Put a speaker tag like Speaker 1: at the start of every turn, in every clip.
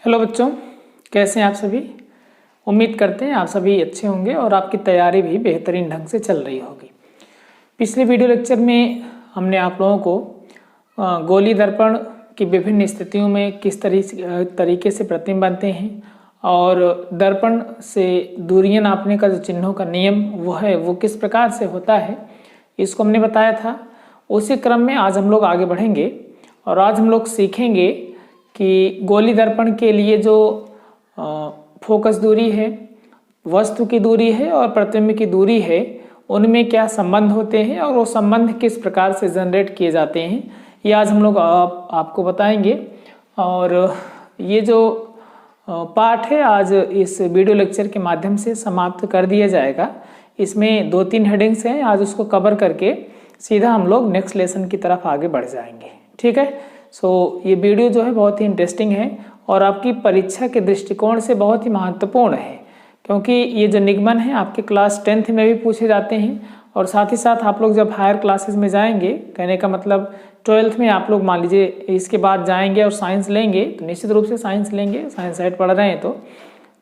Speaker 1: Hello बच्चों, कैसे हैं आप सभी। उम्मीद करते हैं आप सभी अच्छे होंगे और आपकी तैयारी भी बेहतरीन ढंग से चल रही होगी। पिछले वीडियो लेक्चर में हमने आप लोगों को गोली दर्पण की विभिन्न स्थितियों में किस तरीके से प्रतिबिंब बनते हैं और दर्पण से दूरियां नापने का जो चिन्हों का नियम वो किस प्रकार से होता है, इसको हमने बताया था। उसी क्रम में आज हम लोग आगे बढ़ेंगे और आज हम लोग सीखेंगे कि गोली दर्पण के लिए जो फोकस दूरी है, वस्तु की दूरी है और प्रतिबिंब की दूरी है, उनमें क्या संबंध होते हैं और वो संबंध किस प्रकार से जनरेट किए जाते हैं, ये आज हम लोग आपको बताएंगे। और ये जो पाठ है आज इस वीडियो लेक्चर के माध्यम से समाप्त कर दिया जाएगा। इसमें 2-3 हेडिंग्स हैं, आज उसको कवर करके सीधा हम लोग नेक्स्ट लेसन की तरफ आगे बढ़ जाएंगे। ठीक है। ये वीडियो जो है बहुत ही इंटरेस्टिंग है और आपकी परीक्षा के दृष्टिकोण से बहुत ही महत्वपूर्ण है, क्योंकि ये जो निगमन है आपके क्लास 10th में भी पूछे जाते हैं और साथ ही साथ आप लोग जब हायर क्लासेस में जाएंगे, कहने का मतलब 12th में आप लोग मान लीजिए इसके बाद जाएंगे और साइंस लेंगे, तो निश्चित रूप से साइंस लेंगे, साइंस साइड पढ़ रहे हैं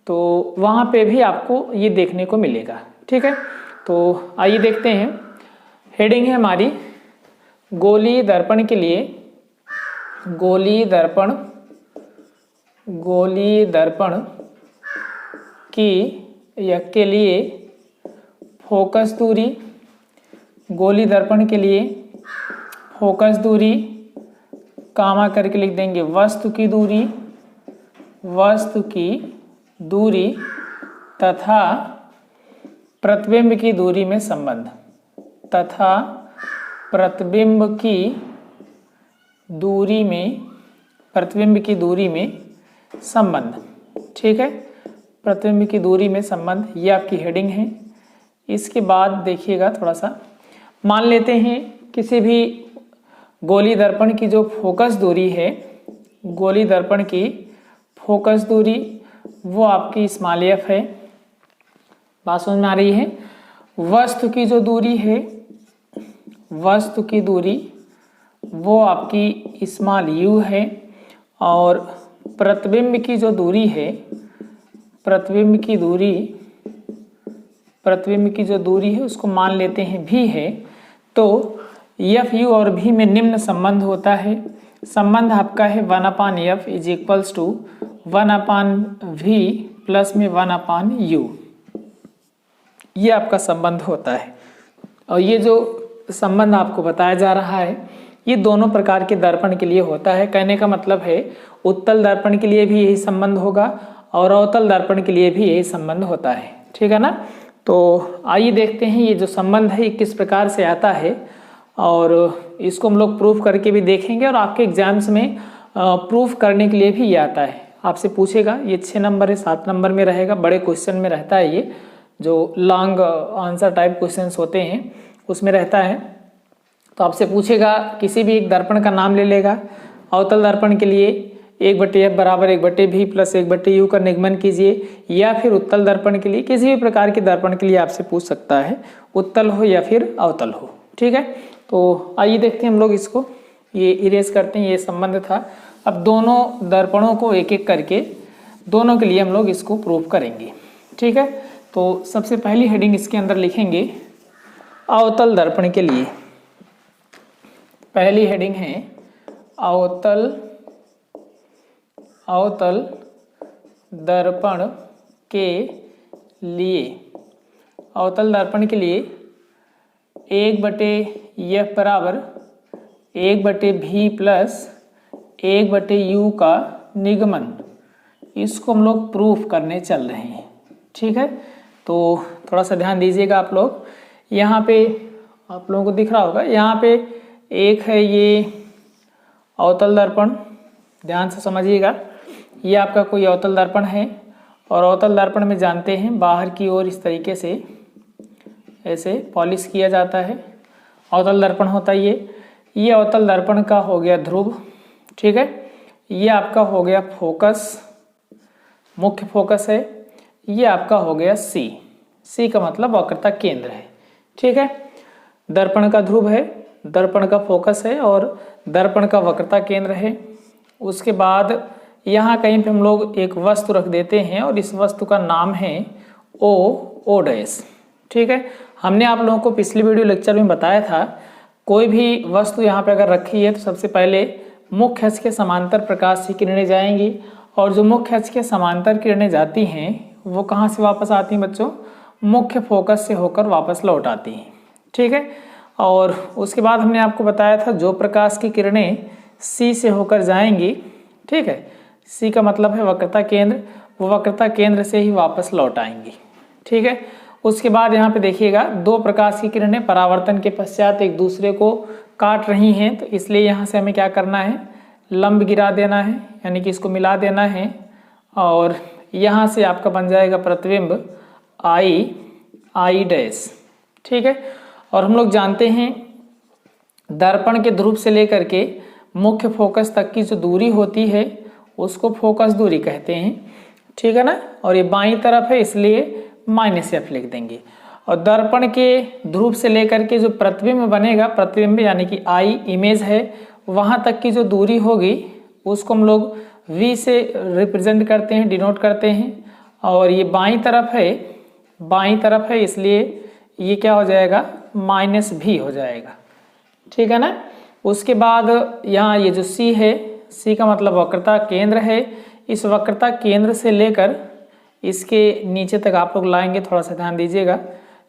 Speaker 1: तो वहाँ पे भी आपको ये देखने को मिलेगा। ठीक है, तो आइए देखते हैं। हेडिंग है हमारी गोली दर्पण के लिए, गोली दर्पण के लिए फोकस दूरी, गोली दर्पण के लिए फोकस दूरी कामा करके लिख देंगे वस्तु की दूरी तथा प्रतिबिंब की दूरी में संबंध, तथा प्रतिबिंब की दूरी में संबंध। ठीक है, प्रतिबिंब की दूरी में संबंध, ये आपकी हेडिंग है। इसके बाद देखिएगा थोड़ा सा, मान लेते हैं किसी भी गोली दर्पण की जो फोकस दूरी है, गोली दर्पण की फोकस दूरी वो आपकी स्मॉल f है। बात समझ में आ रही है। वस्तु की जो दूरी है, वस्तु की दूरी वो आपकी स्मॉल u है और प्रतिबिंब की जो दूरी है, प्रतिबिंब की जो दूरी है उसको मान लेते हैं v है। तो f u और v में निम्न संबंध होता है। संबंध आपका है 1/f is equals to 1/v plus में 1/u, ये आपका संबंध होता है। और ये जो संबंध आपको बताया जा रहा है ये दोनों प्रकार के दर्पण के लिए होता है। कहने का मतलब है उत्तल दर्पण के लिए भी यही संबंध होगा और अवतल दर्पण के लिए भी यही संबंध होता है। ठीक है ना। तो आइए देखते हैं ये जो संबंध है किस प्रकार से आता है और इसको हम लोग प्रूफ करके भी देखेंगे और आपके एग्जाम्स में प्रूफ करने के लिए भी ये आता है। आपसे पूछेगा, ये 6 नंबर है, 7 नंबर में रहेगा, बड़े क्वेश्चन में रहता है, ये जो लॉन्ग आंसर टाइप क्वेश्चंस होते हैं उसमें रहता है। तो आपसे पूछेगा, किसी भी एक दर्पण का नाम ले लेगा। अवतल दर्पण के लिए 1/f बराबर 1/v प्लस 1/u का निगमन कीजिए, या फिर उत्तल दर्पण के लिए किसी भी प्रकार के दर्पण के लिए आपसे पूछ सकता है, उत्तल हो या फिर अवतल हो। ठीक है, तो आइए देखते हैं हम लोग इसको, ये इरेज करते हैं। ये संबंध था। अब दोनों दर्पणों को एक एक करके दोनों के लिए हम लोग इसको प्रूव करेंगे। ठीक है, तो सबसे पहली हेडिंग इसके अंदर लिखेंगे अवतल दर्पण के लिए। पहली हेडिंग है अवतल दर्पण के लिए। अवतल दर्पण के लिए 1/f बराबर 1/v प्लस 1/u का निगमन, इसको हम लोग प्रूफ करने चल रहे हैं। ठीक है, तो थोड़ा सा ध्यान दीजिएगा आप लोग। यहाँ पे आप लोगों को दिख रहा होगा, यहाँ पे एक है ये अवतल दर्पण, ध्यान से समझिएगा। ये आपका कोई अवतल दर्पण है और अवतल दर्पण में जानते हैं बाहर की ओर इस तरीके से ऐसे पॉलिश किया जाता है, अवतल दर्पण होता है ये अवतल दर्पण का हो गया ध्रुव। ठीक है, ये आपका हो गया फोकस, मुख्य फोकस है। ये आपका हो गया सी का मतलब वक्रता केंद्र है। ठीक है, दर्पण का ध्रुव है, दर्पण का फोकस है और दर्पण का वक्रता केंद्र है। उसके बाद यहाँ कहीं पे हम लोग एक वस्तु रख देते हैं और इस वस्तु का नाम है ओ डैश। ठीक है, हमने आप लोगों को पिछले वीडियो लेक्चर में बताया था कोई भी वस्तु यहाँ पे अगर रखी है तो सबसे पहले मुख्य अक्ष के समांतर प्रकाश की किरणें जाएंगी और जो मुख्य अक्ष के समांतर किरणें जाती हैं वो कहाँ से वापस आती हैं बच्चों, मुख्य फोकस से होकर वापस लौट आती हैं। ठीक है, और उसके बाद हमने आपको बताया था जो प्रकाश की किरणें सी से होकर जाएंगी, ठीक है, सी का मतलब है वक्रता केंद्र, वो वक्रता केंद्र से ही वापस लौट आएंगी। ठीक है, उसके बाद यहाँ पे देखिएगा दो प्रकाश की किरणें परावर्तन के पश्चात एक दूसरे को काट रही हैं, तो इसलिए यहाँ से हमें क्या करना है, लंब गिरा देना है, यानी कि इसको मिला देना है और यहाँ से आपका बन जाएगा प्रतिबिंब आई डैश। ठीक है, और हम लोग जानते हैं दर्पण के ध्रुव से लेकर के मुख्य फोकस तक की जो दूरी होती है उसको फोकस दूरी कहते हैं। ठीक है ना, और ये बाईं तरफ है इसलिए -f लिख देंगे। और दर्पण के ध्रुव से लेकर के जो प्रतिबिंब बनेगा, प्रतिबिंब यानी कि आई इमेज है, वहाँ तक की जो दूरी होगी उसको हम लोग v से रिप्रेजेंट करते हैं, डिनोट करते हैं। और ये बाईं तरफ है इसलिए ये क्या हो जाएगा, -v हो जाएगा। ठीक है ना, उसके बाद यहाँ ये जो C है, C का मतलब वक्रता केंद्र है, इस वक्रता केंद्र से लेकर इसके नीचे तक आप लोग लाएंगे, थोड़ा सा ध्यान दीजिएगा,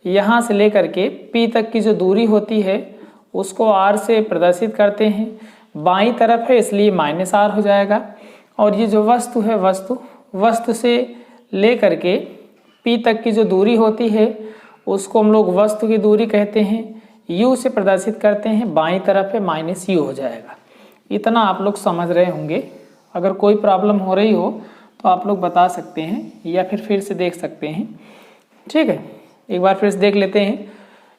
Speaker 1: यहाँ से लेकर के P तक की जो दूरी होती है उसको R से प्रदर्शित करते हैं। बाईं तरफ है इसलिए -r हो जाएगा। और ये जो वस्तु है, वस्तु से लेकर के P तक की जो दूरी होती है उसको हम लोग वस्तु की दूरी कहते हैं, U से प्रदर्शित करते हैं, बाईं तरफ है -u हो जाएगा। इतना आप लोग समझ रहे होंगे। अगर कोई प्रॉब्लम हो रही हो तो आप लोग बता सकते हैं या फिर से देख सकते हैं। ठीक है, एक बार फिर से देख लेते हैं।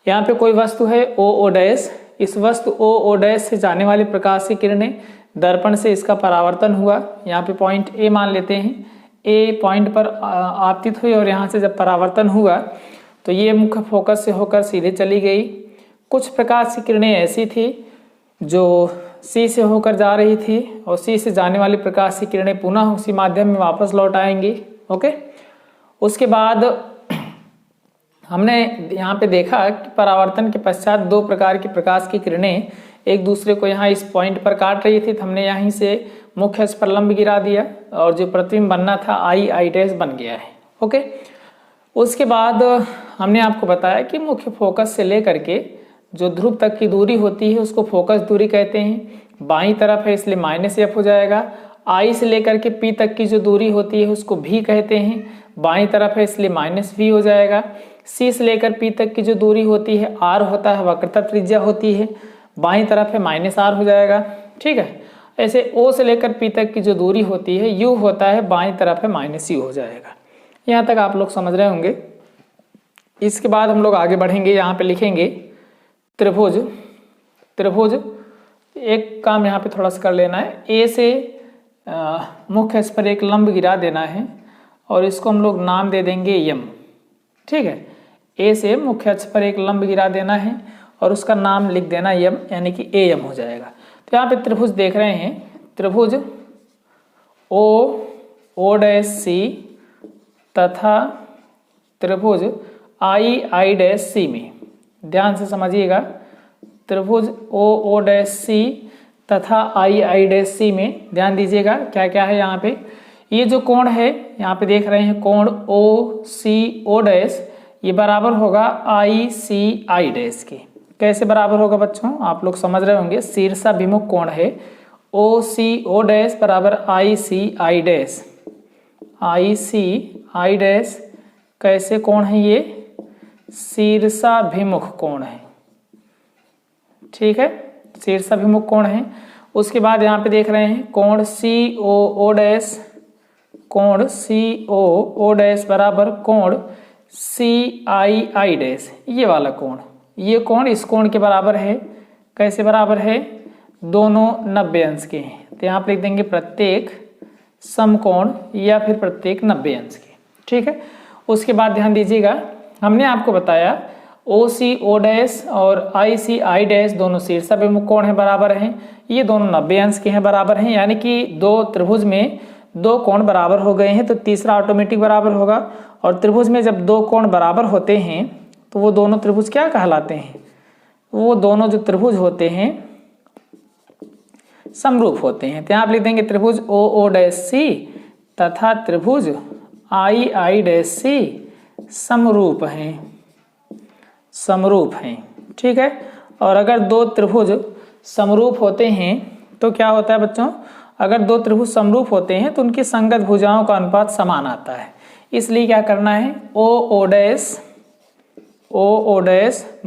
Speaker 1: यहाँ पे कोई वस्तु है ओ डैश, इस वस्तु ओ डैश से जाने वाली प्रकाश की किरणें दर्पण से इसका परावर्तन हुआ, यहाँ पे पॉइंट ए मान लेते हैं, ए पॉइंट पर आपतित हुई और यहाँ से जब परावर्तन हुआ तो ये मुख्य फोकस से होकर सीधे चली गई। कुछ प्रकाश की किरणें ऐसी थी जो सी से होकर जा रही थी और सी से जाने वाली प्रकाश की किरणें पुनः उसी माध्यम में वापस लौट आएंगी। ओके, उसके बाद हमने यहाँ पे देखा कि परावर्तन के पश्चात दो प्रकार की प्रकाश की किरणें एक दूसरे को यहाँ इस पॉइंट पर काट रही थी, तो हमने यहीं से मुख्य अक्ष पर लंब गिरा दिया और जो प्रतिबिंब बनना था आई डैश बन गया है। ओके, उसके बाद हमने आपको बताया कि मुख्य फोकस से लेकर के जो ध्रुव तक की दूरी होती है उसको फोकस दूरी कहते हैं। बाईं तरफ है इसलिए -f हो जाएगा। आई से लेकर के P तक की जो दूरी होती है उसको v कहते हैं, बाईं तरफ है इसलिए -v हो जाएगा। C से लेकर P तक की जो दूरी होती है r होता है, वक्रता त्रिज्या होती है, बाईं तरफ है -r हो जाएगा। ठीक है, ऐसे O से लेकर P तक की जो दूरी होती है u होता है, बाईं तरफ है -u हो जाएगा। यहाँ तक आप लोग समझ रहे होंगे। इसके बाद हम लोग आगे बढ़ेंगे, यहाँ पे लिखेंगे त्रिभुज। एक काम यहाँ पे थोड़ा सा कर लेना है, ए से मुख्य अक्ष पर एक लंब गिरा देना है और इसको हम लोग नाम दे देंगे यम। ठीक है, ए से मुख्य अक्ष पर एक लंब गिरा देना है और उसका नाम लिख देना यम, यानी कि ए यम हो जाएगा। तो यहाँ पे त्रिभुज देख रहे हैं, त्रिभुज ओ डैश सी तथा त्रिभुज आई डैश सी में, ध्यान से समझिएगा, त्रिभुज ओ डैश सी तथा आई डैश सी में ध्यान दीजिएगा क्या क्या है यहाँ पे। ये जो कोण है यहाँ पे देख रहे हैं, कोण ओ डैश, ये बराबर होगा आई डैश के। कैसे बराबर होगा बच्चों, आप लोग समझ रहे होंगे, शीर्षाभिमुख कोण है, ओ डैश बराबर आई डैश। कैसे कोण है ये, शीर्षाभिमुख कोण है। ठीक है, शीर्षाभिमुख कोण है। उसके बाद यहाँ पे देख रहे हैं कोण ओ डैश बराबर कोण आई डैश, ये वाला कोण, ये कोण इस कोण के बराबर है। कैसे बराबर है, दोनों 90 अंश के हैं, तो यहाँ पे लिख देंगे प्रत्येक समकोण या फिर प्रत्येक 90 अंश के। ठीक है, उसके बाद ध्यान दीजिएगा, हमने आपको बताया ओ डैश और आई डैश दोनों शीर्षाभिमुख कोण है, बराबर हैं, ये दोनों 90 अंश के हैं, बराबर हैं, यानी कि दो त्रिभुज में दो कोण बराबर हो गए हैं तो तीसरा ऑटोमेटिक बराबर होगा। और त्रिभुज में जब दो कोण बराबर होते हैं तो वो दोनों त्रिभुज क्या कहलाते हैं? वो दोनों जो त्रिभुज होते हैं समरूप होते हैं। तो यहाँ आप लिख देंगे त्रिभुज ओ ओ डैश सी तथा त्रिभुज आई आई डैश सी समरूप हैं, समरूप हैं। ठीक है। और अगर दो त्रिभुज समरूप होते हैं तो क्या होता है बच्चों? अगर दो त्रिभुज समरूप होते हैं तो उनकी संगत भुजाओं का अनुपात समान आता है। इसलिए क्या करना है? ओ ओ डैश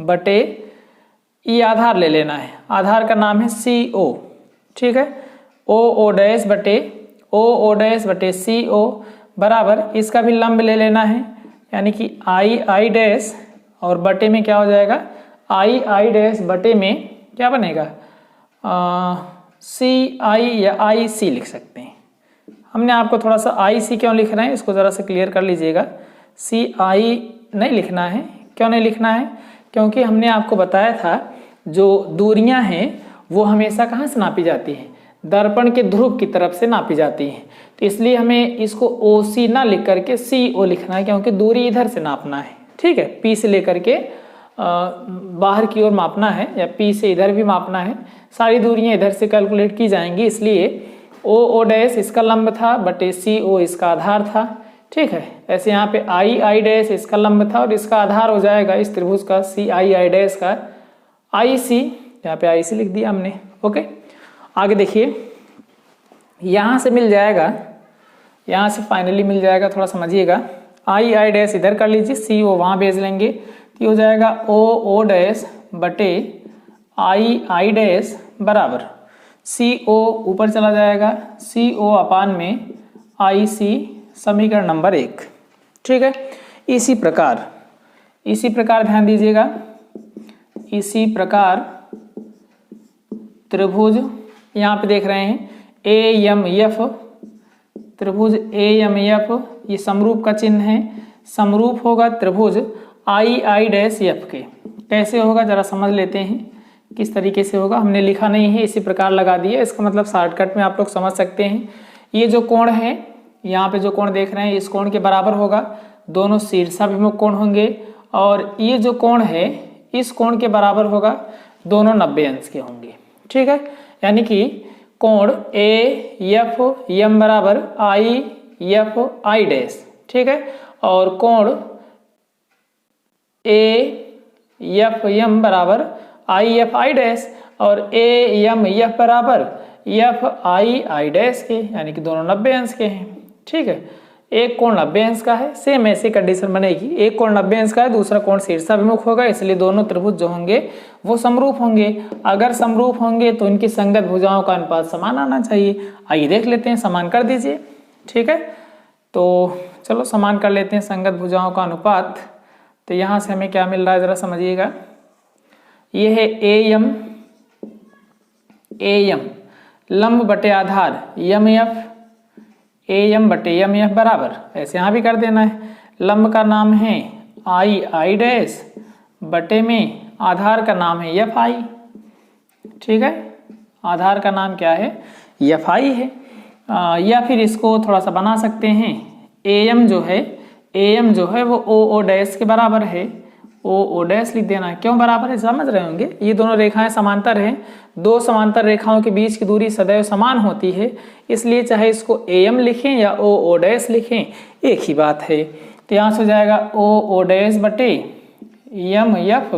Speaker 1: बटे ये आधार ले लेना है। आधार का नाम है सी ओ। ठीक है। ओ डैश बटे सी ओ बराबर इसका भी लंब ले लेना है, यानी कि आई डैश और बटे में क्या हो जाएगा? आई डैश बटे में क्या बनेगा? सी आई या आई सी लिख सकते हैं। हमने आपको थोड़ा सा आई सी क्यों लिख रहे हैं इसको ज़रा सा क्लियर कर लीजिएगा। सी आई नहीं लिखना है। क्यों नहीं लिखना है? क्योंकि हमने आपको बताया था जो दूरियां हैं वो हमेशा कहाँ से नापी जाती हैं? दर्पण के ध्रुव की तरफ से नापी जाती हैं। तो इसलिए हमें इसको ओ सी ना लिख करके सी ओ लिखना है, क्योंकि दूरी इधर से नापना है। ठीक है। पी से लेकर के बाहर की ओर मापना है या पी से इधर भी मापना है। सारी दूरियां इधर से कैलकुलेट की जाएंगी। इसलिए ओ डैश इसका लंब था बटे सी ओ इसका आधार था। ठीक है। ऐसे यहाँ पे आई डैश इसका लंब था और इसका आधार हो जाएगा इस त्रिभुज का सी आई डैश का आई सी। यहाँ पे आई सी लिख दिया हमने। ओके। आगे देखिए, यहाँ से मिल जाएगा, यहाँ से फाइनली मिल जाएगा। थोड़ा समझिएगा। आई डैश इधर कर लीजिए, सी ओ वहाँ भेज लेंगे तो हो जाएगा ओ डैश बटे आई डैश बराबर सी ओ ऊपर चला जाएगा, सी ओ अपान में आई सी, समीकरण नंबर 1। ठीक है। इसी प्रकार ध्यान दीजिएगा, इसी प्रकार त्रिभुज यहाँ पे देख रहे हैं ए एम एफ, त्रिभुज ए एम एफ ये समरूप का चिन्ह है। समरूप होगा त्रिभुज आई डैश एफ के। कैसे होगा जरा समझ लेते हैं किस तरीके से होगा। हमने लिखा नहीं है, इसी प्रकार लगा दिया। इसका मतलब शॉर्टकट में आप लोग समझ सकते हैं। ये जो कोण है, यहाँ पे जो कोण देख रहे हैं इस कोण के बराबर होगा। दोनों शीर्षाभिमुख कोण होंगे। और ये जो कोण है इस कोण के बराबर होगा। दोनों 90 अंश के होंगे। ठीक है। यानी कि कोण ए एफ एम बराबर आई एफ आई डैश। ठीक है। और कोण ए एफ एम बराबर आई एफ आई डैश और ए एम एफ बराबर एफ आई डैश के, यानी कि दोनों 90 अंश के हैं। ठीक है। एक कोण 90 अंश का है। सेम ऐसी कंडीशन बनेगी। एक कोण 90 अंश का है, दूसरा कोण शीर्षाभिमुख होगा, इसलिए दोनों त्रिभुज जो होंगे वो समरूप होंगे। अगर समरूप होंगे तो इनकी संगत भुजाओं का अनुपात समान आना चाहिए। आइए देख लेते हैं, समान कर दीजिए। ठीक है। तो चलो समान कर लेते हैं संगत भुजाओं का अनुपात। तो यहाँ से हमें क्या मिल रहा है जरा समझिएगा। ये है ए एम लंब बटे आधार एम एफ, ए एम बटे एम एफ बराबर, ऐसे यहाँ भी कर देना है। लंब का नाम है आई डैश बटे में आधार का नाम है एफ आई। ठीक है। आधार का नाम क्या है? एफ आई है। या फिर इसको थोड़ा सा बना सकते हैं। ए एम जो है वो ओ डैश के बराबर है। ओ डैश लिख देना है। क्यों बराबर है समझ रहे होंगे। ये दोनों रेखाएं समांतर हैं। दो समांतर रेखाओं के बीच की दूरी सदैव समान होती है, इसलिए चाहे इसको ए एम लिखें या ओ डैश लिखें एक ही बात है। तो यहाँ से हो जाएगा ओ डैश बटे एम एफ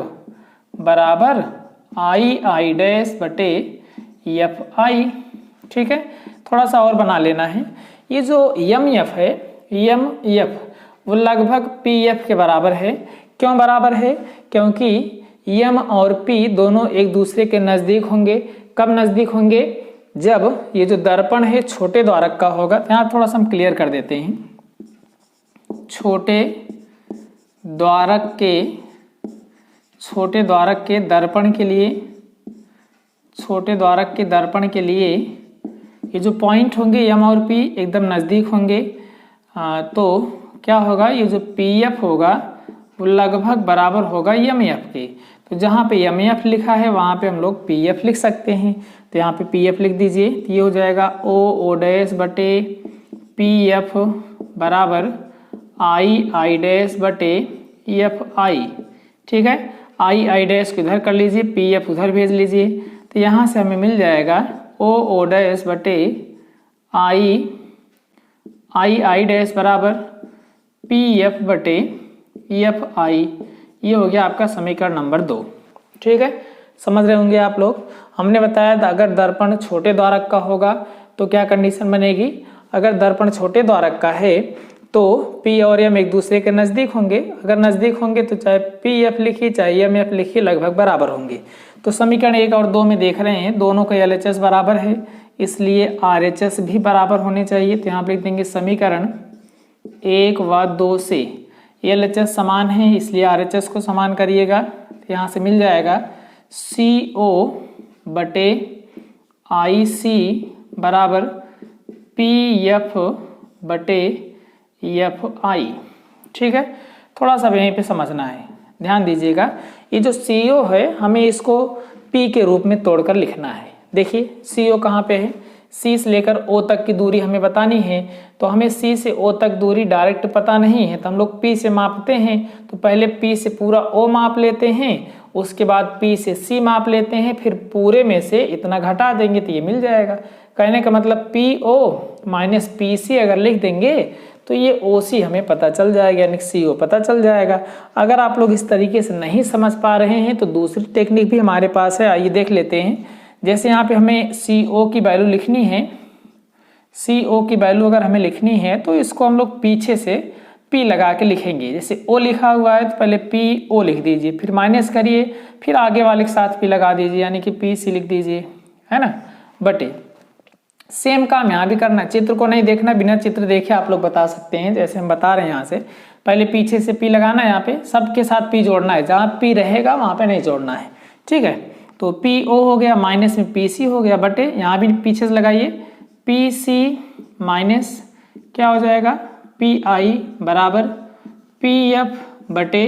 Speaker 1: बराबर आई डैश बटे एफ आई। ठीक है। थोड़ा सा और बना लेना है। ये जो एम एफ है, एम एफ वो लगभग पी एफ के बराबर है। क्यों बराबर है? क्योंकि एम और पी दोनों एक दूसरे के नज़दीक होंगे। कब नज़दीक होंगे? जब ये जो दर्पण है छोटे द्वारक का होगा। तो यहाँ थोड़ा सा हम क्लियर कर देते हैं। छोटे द्वारक के दर्पण के लिए, छोटे द्वारक के दर्पण के लिए ये जो पॉइंट होंगे एम और पी एकदम नज़दीक होंगे। तो क्या होगा? ये जो पी एफ होगा वो लगभग बराबर होगा एम एफ के। तो जहाँ पे एम एफ लिखा है वहाँ पे हम लोग पी एफ लिख सकते हैं। तो यहाँ पे पी एफ लिख दीजिए। तो ये हो जाएगा ओ डैश बटे पी एफ बराबर आई डैश बटे एफ आई। ठीक है, आई डैश को इधर कर लीजिए, पी एफ उधर भेज लीजिए, तो यहाँ से हमें मिल जाएगा ओ डैश बटे आई डैश बराबर पी एफ बटे एफ आई। ये हो गया आपका समीकरण नंबर 2। ठीक है, समझ रहे होंगे आप लोग। हमने बताया था अगर दर्पण छोटे द्वारक का होगा तो क्या कंडीशन बनेगी। अगर दर्पण छोटे द्वारक का है तो P और M एक दूसरे के नज़दीक होंगे। अगर नज़दीक होंगे तो चाहे PF लिखिए चाहे MF लिखिए लगभग बराबर होंगे। तो समीकरण 1 और 2 में देख रहे हैं दोनों का LHS बराबर है, इसलिए RHS भी बराबर होने चाहिए। तो यहाँ पर लिख देंगे समीकरण 1 व 2 से LHS समान है, इसलिए RHS को समान करिएगा। तो यहाँ से मिल जाएगा CO बटे IC बराबर PF बटे FI। ठीक है, थोड़ा सा यहीं पे समझना है, ध्यान दीजिएगा। ये जो CO है हमें इसको P के रूप में तोड़कर लिखना है। देखिए CO कहाँ पे है, C से लेकर O तक की दूरी हमें बतानी है, तो हमें C से O तक दूरी डायरेक्ट पता नहीं है, तो हम लोग P से मापते हैं। तो पहले P से पूरा O माप लेते हैं, उसके बाद P से C माप लेते हैं, फिर पूरे में से इतना घटा देंगे तो ये मिल जाएगा। कहने का मतलब PO माइनस PC अगर लिख देंगे तो ये OC हमें पता चल जाएगा, यानी CO पता चल जाएगा। अगर आप लोग इस तरीके से नहीं समझ पा रहे हैं तो दूसरी टेक्निक भी हमारे पास है, आइए देख लेते हैं। जैसे यहाँ पे हमें CO की वैल्यू लिखनी है, CO की वैल्यू अगर हमें लिखनी है तो इसको हम लोग पीछे से P लगा के लिखेंगे। जैसे O लिखा हुआ है तो पहले PO लिख दीजिए, फिर माइनस करिए, फिर आगे वाले के साथ P लगा दीजिए, यानी कि PC लिख दीजिए, है ना, बटे। सेम काम यहाँ भी करना, चित्र को नहीं देखना, बिना चित्र देखे आप लोग बता सकते हैं। जैसे हम बता रहे हैं यहाँ से पहले पीछे से P लगाना है, यहाँ पे सबके साथ P जोड़ना है, जहाँ P रहेगा वहाँ पे नहीं जोड़ना है। ठीक है, तो PO हो गया, माइनस में PC हो गया, बटे यहाँ भी पीछे से लगाइए PC माइनस क्या हो जाएगा PI बराबर PF बटे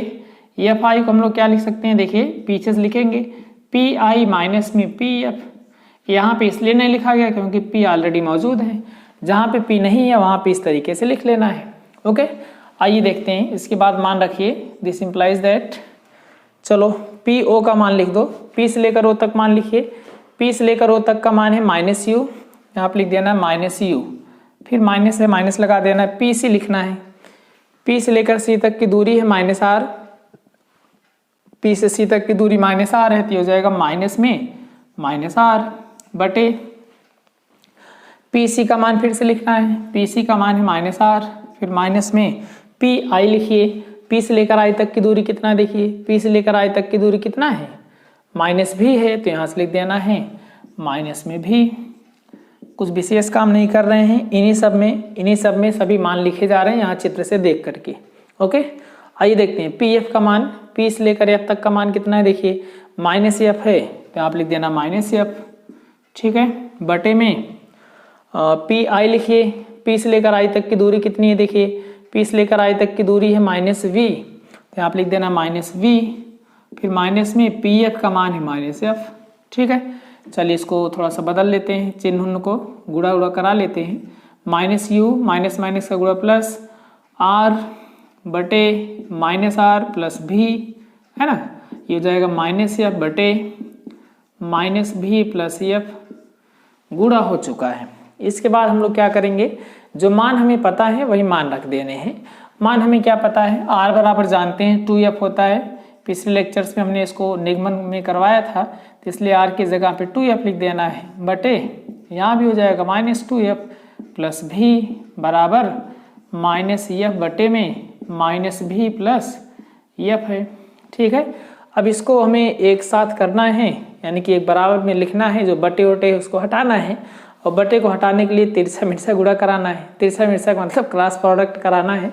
Speaker 1: FI को हम लोग क्या लिख सकते हैं, देखिए पीछे से लिखेंगे PI माइनस में PF। यहाँ पे इसलिए नहीं लिखा गया क्योंकि P ऑलरेडी मौजूद है, जहाँ पे P नहीं है वहाँ पे इस तरीके से लिख लेना है। ओके, आइए देखते हैं। इसके बाद मान रखिए दिस इम्प्लाइज दैट, चलो PO का मान लिख दो, P से लेकर O तक मान लिखिए। P से लेकर O तक का मान है माइनस U, यहाँ पे लिख देना है माइनस U, फिर माइनस है माइनस लगा देना है, PC लिखना है। P से लेकर C तक की दूरी है माइनस R, P से C तक की दूरी माइनस R है, तो हो जाएगा माइनस में माइनस R बटे PC का मान फिर से लिखना है, PC का मान है माइनस R, फिर माइनस में PI लिखिए। P से लेकर I तक की दूरी कितना है, देखिए P से लेकर I तक की दूरी कितना है, माइनस भी है, तो यहाँ से लिख देना है माइनस में भी। कुछ विशेष काम नहीं कर रहे हैं, इन्हीं सब में सभी मान लिखे जा रहे हैं यहाँ चित्र से देख करके। ओके, आइए देखते हैं PF का मान, P से लेकर F तक का मान कितना है, देखिए माइनस F है, तो आप लिख देना माइनस F। ठीक है, बटे में PI लिखिए। P से लेकर I तक की दूरी कितनी है, देखिए P से लेकर I तक की दूरी है माइनस V, तो आप लिख देना माइनस V, फिर माइनस में PF का मान है माइनस F। ठीक है, चलिए इसको थोड़ा सा बदल लेते हैं, चिन्ह को गुणा उड़ा करा लेते हैं। माइनस U माइनस माइनस का गुणा प्लस R बटे माइनस R प्लस V, है ना, ये हो जाएगा माइनस F बटे माइनस V प्लस F, गुणा हो चुका है। इसके बाद हम लोग क्या करेंगे, जो मान हमें पता है वही मान रख देने हैं। मान हमें क्या पता है, R बराबर जानते हैं 2F होता है, पिछले लेक्चर्स में हमने इसको निगमन में करवाया था, तो इसलिए R की जगह पे 2F लिख देना है, बटे यहाँ भी हो जाएगा माइनस 2F प्लस V बराबर माइनस F बटे में माइनस V प्लस F है। ठीक है, अब इसको हमें एक साथ करना है, यानी कि एक बराबर में लिखना है, जो बटे वटे है उसको हटाना है, और बटे को हटाने के लिए तिरछा मिर्चा गुणा कराना है। तिरछा मिर्चा का मतलब क्रॉस प्रोडक्ट कराना है,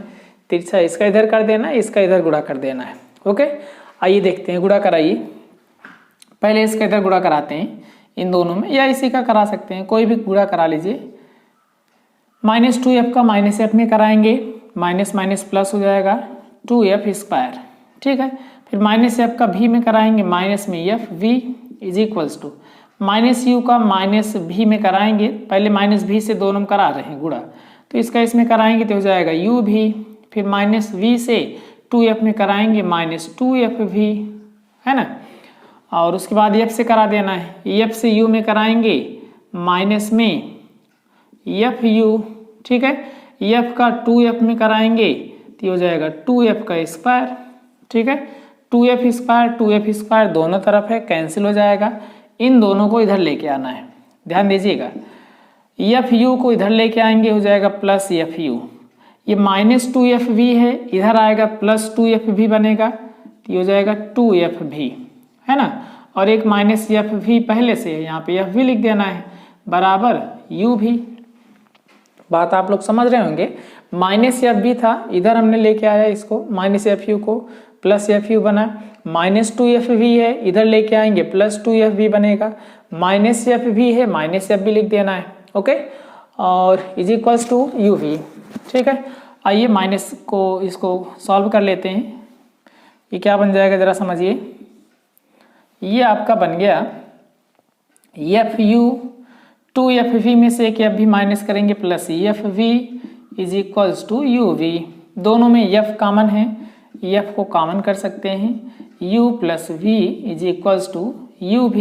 Speaker 1: तिरछा इसका इधर कर देना है, इसका इधर गुणा कर देना है। ओके, आइए देखते हैं, गुणा कराइए। पहले इसका इधर गुणा कराते हैं इन दोनों में, या इसी का करा सकते हैं, कोई भी गुणा करा लीजिए। माइनस 2F का माइनस F में कराएंगे, माइनस माइनस प्लस हो जाएगा 2F स्क्वायर। ठीक है, फिर माइनस F का V में कराएंगे, माइनस में FV is equals to minus U का माइनस V में कराएंगे, पहले माइनस V से दोनों करा रहे हैं गुणा, तो इसका इसमें कराएंगे तो हो जाएगा u भी, फिर माइनस v से 2f में कराएंगे माइनस 2f भी, है ना। और उसके बाद f से करा देना है, f से u में कराएंगे माइनस में fu, ठीक है। f का 2f में कराएंगे तो ये हो जाएगा 2f का स्क्वायर, ठीक है। 2f स्क्वायर दोनों तरफ है, कैंसिल हो जाएगा। इन दोनों को इधर लेके आना है, ध्यान दीजिएगा। fu को इधर लेके आएंगे, हो जाएगा प्लस fu। ये माइनस 2fv है, इधर आएगा प्लस 2fv बनेगा, तो ये हो जाएगा 2fv, है ना। और एक माइनस fv पहले से है, यहाँ पे fv लिख देना है, बराबर u भी। बात आप लोग समझ रहे होंगे। माइनस fv था, इधर हमने लेके आया इसको माइनस fu को, प्लस fu बना। माइनस 2fv है, इधर लेके आएंगे प्लस 2fv बनेगा। माइनस fv है, माइनस fv लिख देना है, ओके। और इज इक्वल्स टू uv, ठीक है। आइए माइनस को इसको सॉल्व कर लेते हैं। ये क्या बन जाएगा जरा समझिए। ये आपका बन गया fu, 2fv में से एक fv माइनस करेंगे plus fv is equals to uv। दोनों में f कॉमन है, f को कॉमन कर सकते हैं, u plus v is equals to uv,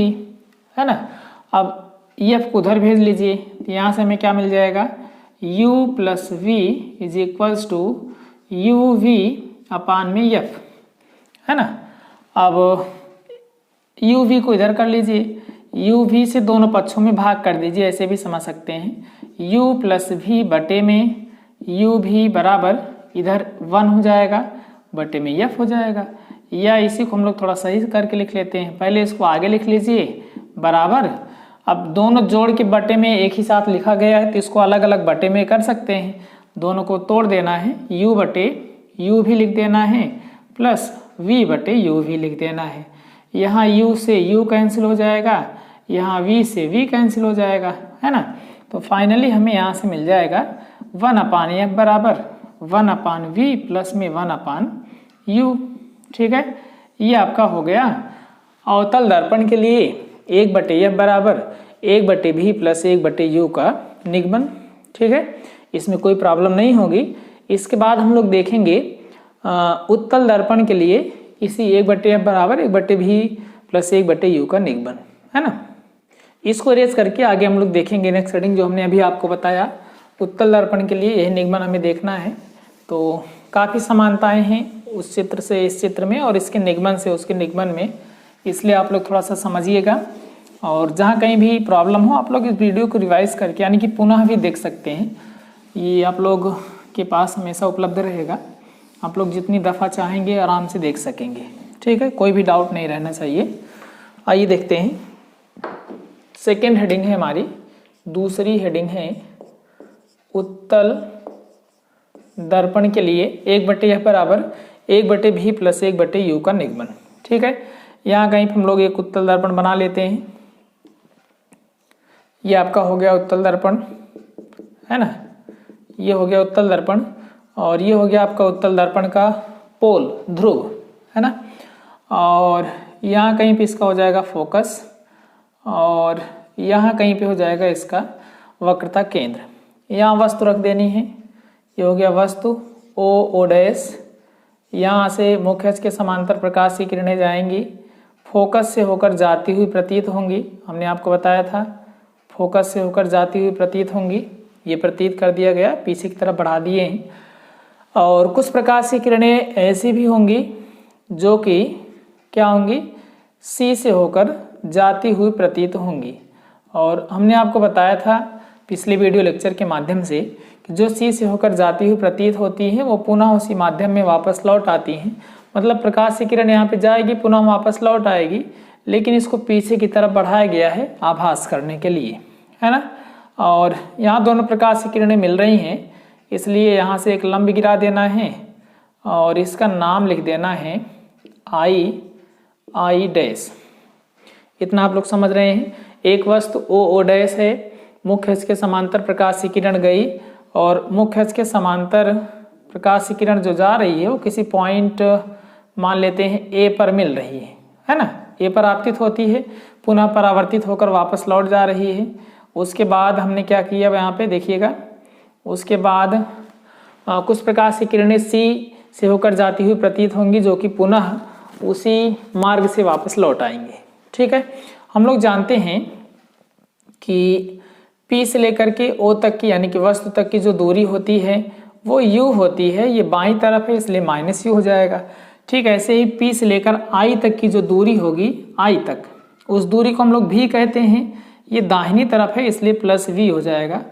Speaker 1: है ना। अब f को उधर भेज लीजिए, तो यहाँ से हमें क्या मिल जाएगा, u plus v is equals to uv upon में f, है ना। अब uv को इधर कर लीजिए, uv से दोनों पक्षों में भाग कर दीजिए, ऐसे भी समझ सकते हैं। u प्लस v बटे में uv बराबर इधर 1 हो जाएगा, बटे में f हो जाएगा। या इसी को हम लोग थोड़ा सही करके लिख लेते हैं। पहले इसको आगे लिख लीजिए, बराबर। अब दोनों जोड़ के बटे में एक ही साथ लिखा गया है, तो इसको अलग अलग बटे में कर सकते हैं। दोनों को तोड़ देना है, u बटे u भी लिख देना है, प्लस v बटे u भी लिख देना है। यहाँ u से u कैंसिल हो जाएगा, यहाँ v से v कैंसिल हो जाएगा, है ना। तो फाइनली हमें यहाँ से मिल जाएगा 1 अपान f बराबर 1 अपान v प्लस में 1 अपान u, ठीक है। ये आपका हो गया अवतल दर्पण के लिए 1 बटे f बराबर 1 बटे v प्लस 1 बटे u का निगमन, ठीक है। इसमें कोई प्रॉब्लम नहीं होगी। इसके बाद हम लोग देखेंगे उत्तल दर्पण के लिए इसी 1 बटे f बराबर 1 बटे v प्लस 1 बटे u का निगमन, है ना। इसको रेज करके आगे हम लोग देखेंगे नेक्स्ट हेडिंग जो हमने अभी आपको बताया। उत्तल दर्पण के लिए यह निगमन हमें देखना है। तो काफ़ी समानताएं हैं उस चित्र से इस चित्र में और इसके निगमन से उसके निगमन में, इसलिए आप लोग थोड़ा सा समझिएगा। और जहाँ कहीं भी प्रॉब्लम हो आप लोग इस वीडियो को रिवाइज करके यानी कि पुनः भी देख सकते हैं। ये आप लोग के पास हमेशा उपलब्ध रहेगा, आप लोग जितनी दफ़ा चाहेंगे आराम से देख सकेंगे, ठीक है। कोई भी डाउट नहीं रहना चाहिए। आइए देखते हैं। सेकेंड हेडिंग है हमारी, दूसरी हेडिंग है उत्तल दर्पण के लिए 1 बटे f बराबर 1 बटे v प्लस 1 बटे u का निगमन, ठीक है। यहाँ कहीं हम लोग एक उत्तल दर्पण बना लेते हैं। ये आपका हो गया उत्तल दर्पण, है ना। ये हो गया उत्तल दर्पण और ये हो गया आपका उत्तल दर्पण का पोल ध्रुव, है ना। और यहाँ कहीं पे इसका हो जाएगा फोकस और यहाँ कहीं पे हो जाएगा इसका वक्रता केंद्र। यहाँ वस्तु रख देनी है, ये हो गया वस्तु ओ डैश। यहाँ से मुख्य अक्ष के समांतर प्रकाश की किरणें जाएंगी, फोकस से होकर जाती हुई प्रतीत होंगी। हमने आपको बताया था फोकस से होकर जाती हुई प्रतीत होंगी, ये प्रतीत कर दिया गया, पीछे की तरफ बढ़ा दिए हैं। और कुछ प्रकाश की किरणें ऐसी भी होंगी जो कि क्या होंगी, सी से होकर जाती हुई प्रतीत होंगी। और हमने आपको बताया था पिछले वीडियो लेक्चर के माध्यम से कि जो सी से होकर जाती हुई प्रतीत होती है वो पुनः उसी माध्यम में वापस लौट आती हैं। मतलब प्रकाश की किरण यहाँ पे जाएगी, पुनः वापस लौट आएगी, लेकिन इसको पीछे की तरफ बढ़ाया गया है आभास करने के लिए, है ना। और यहाँ दोनों प्रकाश की किरणें मिल रही हैं, इसलिए यहाँ से एक लंब गिरा देना है और इसका नाम लिख देना है आई डैश। इतना आप लोग समझ रहे हैं। एक वस्तु ओ डैश है, मुख्य अक्ष के समांतर प्रकाश की किरण गई और मुख्य अक्ष के समांतर प्रकाश की किरण जो जा रही है वो किसी पॉइंट मान लेते हैं ए पर मिल रही है ना। ए पर आपतित होती है, पुनः परावर्तित होकर वापस लौट जा रही है। उसके बाद हमने क्या किया, यहाँ पे देखिएगा, उसके बाद कुछ प्रकाश की किरणें सी से होकर जाती हुई प्रतीत होंगी, जो कि पुनः उसी मार्ग से वापस लौट आएंगे। ठीक है, हम लोग जानते हैं कि P से लेकर के O तक की यानी कि वस्तु तक की जो दूरी होती है वो U होती है। ये बाईं तरफ है इसलिए -U हो जाएगा। ठीक, ऐसे ही P से लेकर I तक की जो दूरी होगी I तक, उस दूरी को हम लोग V कहते हैं। ये दाहिनी तरफ है इसलिए +V हो जाएगा।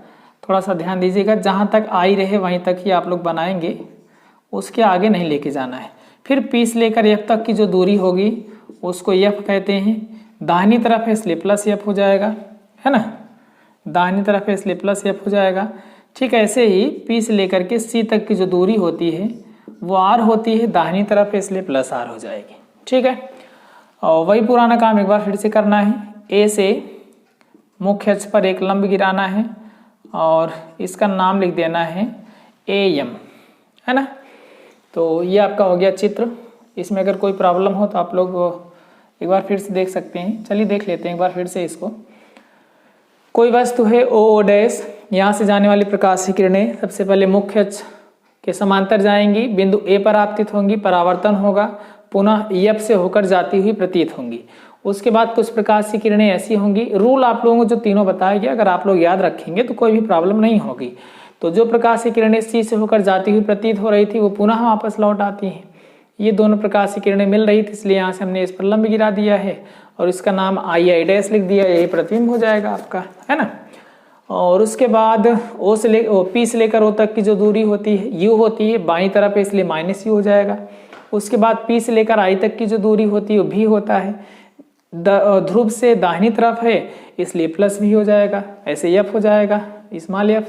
Speaker 1: थोड़ा सा ध्यान दीजिएगा, जहाँ तक I रहे वहीं तक ही आप लोग बनाएंगे, उसके आगे नहीं लेके जाना है। फिर P से लेकर F तक की जो दूरी होगी उसको F कहते हैं। दाहिनी तरफ है इसलिए +F हो जाएगा, है ना, दाहिनी तरफ है इसलिए +F हो जाएगा। ठीक, ऐसे ही P से लेकर के C तक की जो दूरी होती है वो R होती है, दाहिनी तरफ है इसलिए +R हो जाएगी। ठीक है, और वही पुराना काम एक बार फिर से करना है। A से मुख्य अक्ष पर एक लंब गिराना है और इसका नाम लिख देना है AM, है ना। तो ये आपका हो गया चित्र। इसमें अगर कोई प्रॉब्लम हो तो आप लोग एक बार फिर से देख सकते हैं। चलिए देख लेते हैं एक बार फिर से इसको। कोई वस्तु है OO', यहाँ से जाने वाली प्रकाश की किरणें सबसे पहले मुख्य अक्ष के समांतर जाएंगी, बिंदु A पर आपतित होंगी, परावर्तन होगा, पुनः F से होकर जाती हुई प्रतीत होंगी। उसके बाद कुछ प्रकाश की किरणें ऐसी होंगी, रूल आप लोगों को जो तीनों बताया गया अगर आप लोग याद रखेंगे तो कोई भी प्रॉब्लम नहीं होगी। तो जो प्रकाश की किरणें C से होकर जाती हुई प्रतीत हो रही थी वो पुनः वापस लौट आती हैं। ये दोनों प्रकाश की किरणें मिल रही थी इसलिए यहाँ से हमने इस पर लंब गिरा दिया है और इसका नाम II' लिख दिया, यही प्रतिबिंब हो जाएगा आपका, है ना। और उसके बाद P से लेकर O तक की जो दूरी होती है U होती है, बाईं तरफ है इसलिए -U हो जाएगा। उसके बाद P से लेकर I तक की जो दूरी होती है वो V होता है, ध्रुव से दाहिनी तरफ है इसलिए +V हो जाएगा। ऐसे F हो जाएगा, स्मॉल f।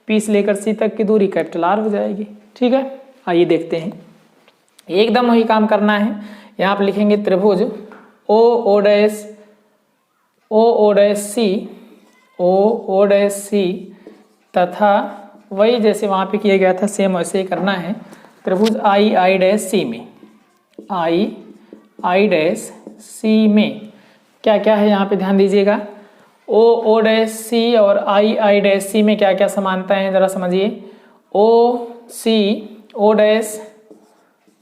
Speaker 1: P से लेकर C तक की दूरी R हो जाएगी। ठीक है, आइए देखते हैं। एकदम वही काम करना है। यहाँ पर लिखेंगे त्रिभुज OO'C तथा वही जैसे वहाँ पे किया गया था सेम वैसे ही करना है। त्रिभुज II' में II' में क्या क्या है यहाँ पे ध्यान दीजिएगा। OO'C और II' में क्या क्या समानता है जरा समझिए। OC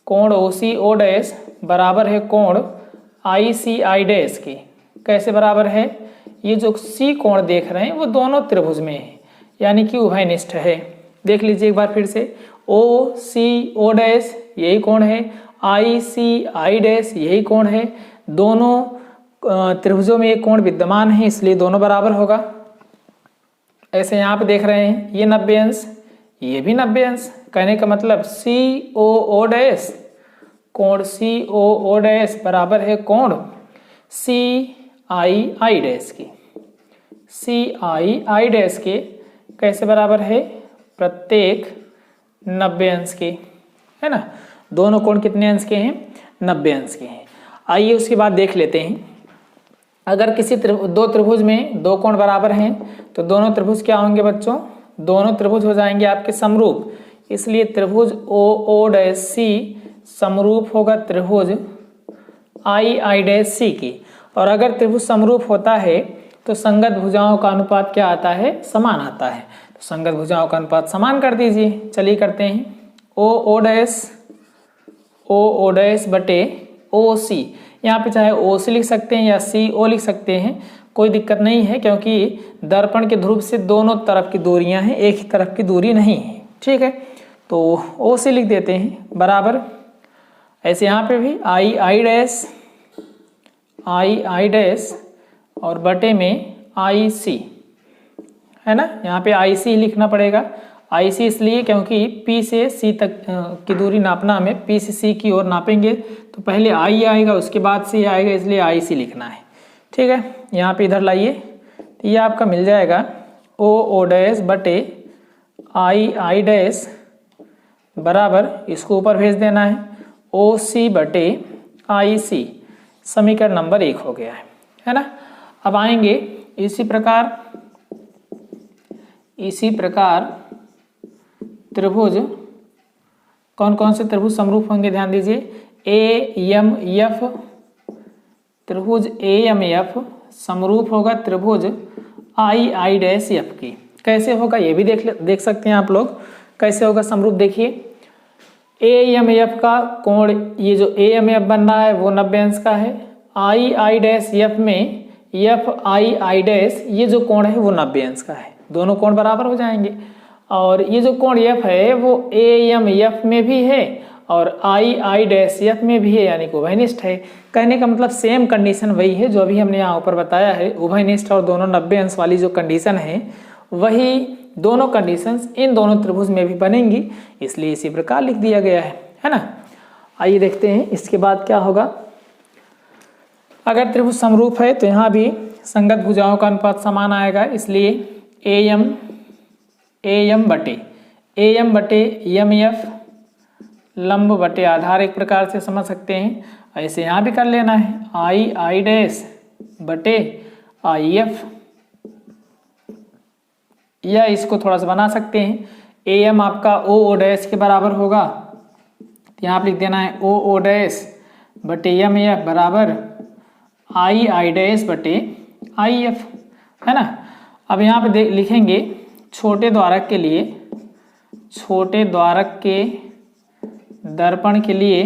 Speaker 1: कोण OCO' बराबर है कोण ICI' की। कैसे बराबर है? ये जो C कोण देख रहे हैं वो दोनों त्रिभुज में है यानी कि उभयनिष्ठ है। देख लीजिए एक बार फिर से, OCO' यही कोण है, ICI' यही कोण है। दोनों त्रिभुजों में एक कोण विद्यमान है इसलिए दोनों बराबर होगा। ऐसे यहाँ पे देख रहे हैं ये 90 अंश, ये भी 90 अंश। कहने का मतलब COO' कोण COO' बराबर है कोण CII' की। CII' के कैसे बराबर है? प्रत्येक 90 अंश के, है ना। दोनों कोण कितने अंश के हैं? 90 अंश के हैं। आइए उसके बाद देख लेते हैं। अगर किसी दो त्रिभुज में दो कोण बराबर हैं तो दोनों त्रिभुज क्या होंगे बच्चों? दोनों त्रिभुज हो जाएंगे आपके समरूप। इसलिए त्रिभुज OO'C समरूप होगा त्रिभुज II' की। और अगर त्रिभुज समरूप होता है तो संगत भुजाओं का अनुपात क्या आता है? समान आता है। तो संगत भुजाओं का अनुपात समान कर दीजिए। चलिए करते हैं। OO' बटे OC, यहाँ पे चाहे OC लिख सकते हैं या CO लिख सकते हैं, कोई दिक्कत नहीं है क्योंकि दर्पण के ध्रुव से दोनों तरफ की दूरियां हैं, एक ही तरफ की दूरी नहीं है। ठीक है, तो OC लिख देते हैं बराबर। ऐसे यहाँ पे भी II' और बटे में IC, है ना। यहाँ पे IC लिखना पड़ेगा। IC इसलिए क्योंकि P से C तक की दूरी नापना हमें, P से C की ओर नापेंगे तो पहले I आएगा उसके बाद C आएगा, इसलिए IC लिखना है। ठीक है, यहाँ पे इधर लाइए तो ये आपका मिल जाएगा OO' बटे II' बराबर, इसको ऊपर भेज देना है, OC बटे IC। समीकरण नंबर 1 हो गया है ना। अब आएंगे इसी प्रकार त्रिभुज, कौन कौन से त्रिभुज समरूप होंगे ध्यान दीजिए। AMF, त्रिभुज AMF समरूप होगा त्रिभुज II' की। कैसे होगा ये भी देख सकते हैं आप लोग। कैसे होगा समरूप देखिए, AMF का कोण, ये जो AMF बन रहा है वो 90 अंश का है। I में FI डैश ये जो कोण है वो 90 अंश का है, दोनों कोण बराबर हो जाएंगे। और ये जो कोण F है वो AMF में भी है और I डैश F में भी है, यानी कि उभयनिष्ठ है। कहने का मतलब सेम कंडीशन वही है जो अभी हमने यहाँ ऊपर बताया है, उभयनिष्ठ और दोनों 90 अंश वाली जो कंडीशन है वही दोनों कंडीशंस इन दोनों त्रिभुज में भी बनेंगी, इसलिए इसी प्रकार लिख दिया गया है ना। आइए देखते हैं इसके बाद क्या होगा। अगर त्रिभुज समरूप है तो यहाँ भी संगत भुजाओं का अनुपात समान आएगा, इसलिए AM बटे MF लंब बटे आधार एक प्रकार से समझ सकते हैं। ऐसे यहाँ भी कर लेना है, I डैश बटे IF, या इसको थोड़ा सा बना सकते हैं, AM आपका OO डैश के बराबर होगा, तो यहाँ आप लिख देना है OO डैश बटे MF बराबर I डैश बटे IF, है ना। अब यहाँ पे लिखेंगे छोटे द्वारक के लिए, छोटे द्वारक के दर्पण के लिए,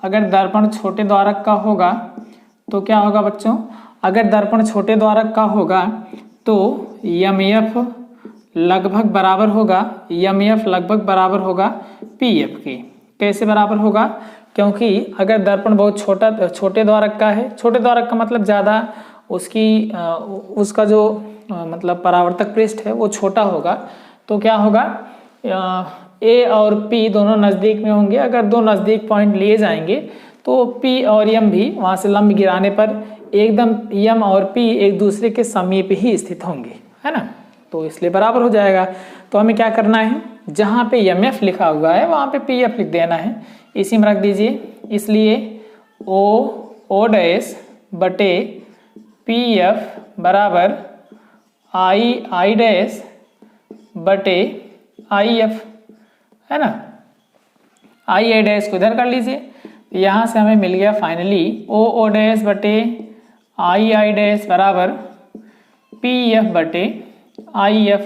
Speaker 1: अगर दर्पण छोटे द्वारक का होगा तो क्या होगा बच्चों, अगर दर्पण छोटे द्वारक का होगा तो MF लगभग बराबर होगा, MF लगभग बराबर होगा PF के। कैसे बराबर होगा, क्योंकि अगर दर्पण बहुत छोटे द्वारक का है, छोटे द्वारक का मतलब ज़्यादा उसका जो मतलब परावर्तक पृष्ठ है वो छोटा होगा, तो क्या होगा A और P दोनों नज़दीक में होंगे। अगर दो नज़दीक पॉइंट लिए जाएंगे तो P और M भी वहाँ से लंब गिराने पर एकदम M और P एक दूसरे के समीप ही स्थित होंगे, है ना, तो इसलिए बराबर हो जाएगा। तो हमें क्या करना है, जहाँ पे MF लिखा हुआ है वहाँ पे PF लिख देना है, इसी में रख दीजिए। इसलिए O डैश बटे PF बराबर I डैश बटे IF, है ना। I डैश को इधर कर लीजिए, यहाँ से हमें मिल गया फाइनली O डैश बटे I डैश बराबर PF बटे IF,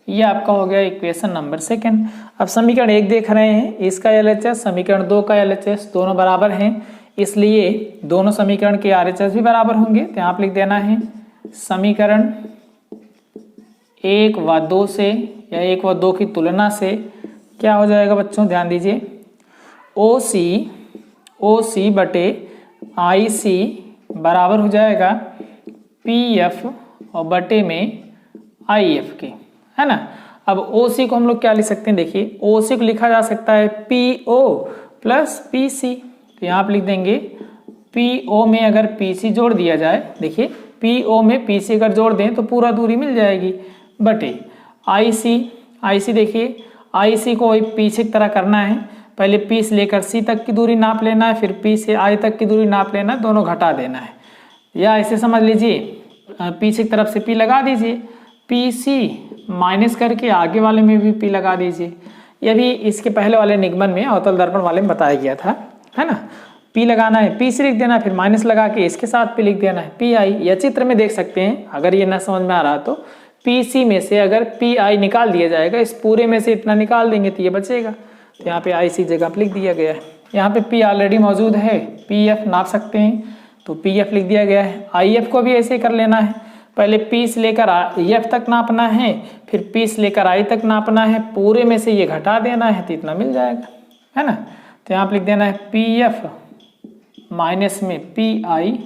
Speaker 1: ये आपका हो गया इक्वेशन नंबर 2। अब समीकरण 1 देख रहे हैं, इसका LHS समीकरण 2 का LHS दोनों बराबर हैं, इसलिए दोनों समीकरण के RHS भी बराबर होंगे। तो आप लिख देना है समीकरण 1 व 2 से या 1 व 2 की तुलना से क्या हो जाएगा बच्चों, ध्यान दीजिए, OC बटे IC बराबर हो जाएगा PF और बटे में IF के, है ना। अब OC को हम लोग क्या लिख सकते हैं, देखिए OC को लिखा जा सकता है PO प्लस PC, तो यहाँ आप लिख देंगे PO में अगर PC जोड़ दिया जाए, देखिए PO में PC अगर जोड़ दें तो पूरा दूरी मिल जाएगी, बटे IC देखिए IC को वही पीछे की तरह करना है, पहले P से लेकर C तक की दूरी नाप लेना है, फिर P से I तक की दूरी नाप लेना है, दोनों घटा देना है, या ऐसे समझ लीजिए पीछे की तरफ से P लगा दीजिए, PC माइनस करके आगे वाले में भी P लगा दीजिए। यह भी इसके पहले वाले निगमन में अवतल दर्पण वाले में बताया गया था, है ना। P लगाना है, P से लिख देना, फिर माइनस लगा के इसके साथ P लिख देना है, PI। या चित्र में देख सकते हैं, अगर ये ना समझ में आ रहा तो PC में से अगर PI निकाल दिया जाएगा, इस पूरे में से इतना निकाल देंगे तो ये बचेगा, तो यहाँ पे IC जगह पर लिख दिया गया है। यहाँ पे P ऑलरेडी मौजूद है, PF नाप सकते हैं तो PF लिख दिया गया है। IF को भी ऐसे कर लेना है, पहले P से लेकर F तक नापना है, फिर P से लेकर I तक नापना है, पूरे में से ये घटा देना है तो इतना मिल जाएगा, है ना। तो यहाँ पर लिख देना है PF माइनस में PI।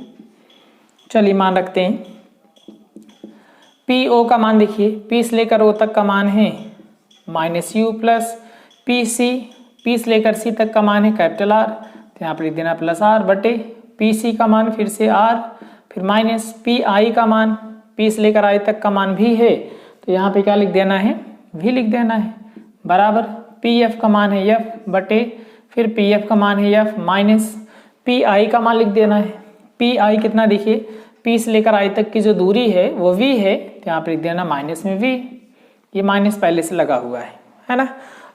Speaker 1: चलिए मान रखते हैं, PO का मान देखिए, P से लेकर O तक का मान है -U प्लस PC, P से लेकर C तक का मान है कैपिटल R, तो यहाँ पर लिख देना प्लस R बटे PC का मान फिर से R, फिर माइनस PI का मान, P से लेकर I तक का मान भी है, तो यहाँ पे क्या लिख देना है, भी लिख देना है, बराबर PF का मान है F बटे फिर PF का मान है F माइनस PI का मान लिख देना है। PI कितना देखिए, P से लेकर I तक की जो दूरी है वो V है, तो यहाँ पे लिख देना माइनस में V, ये माइनस पहले से लगा हुआ है ना।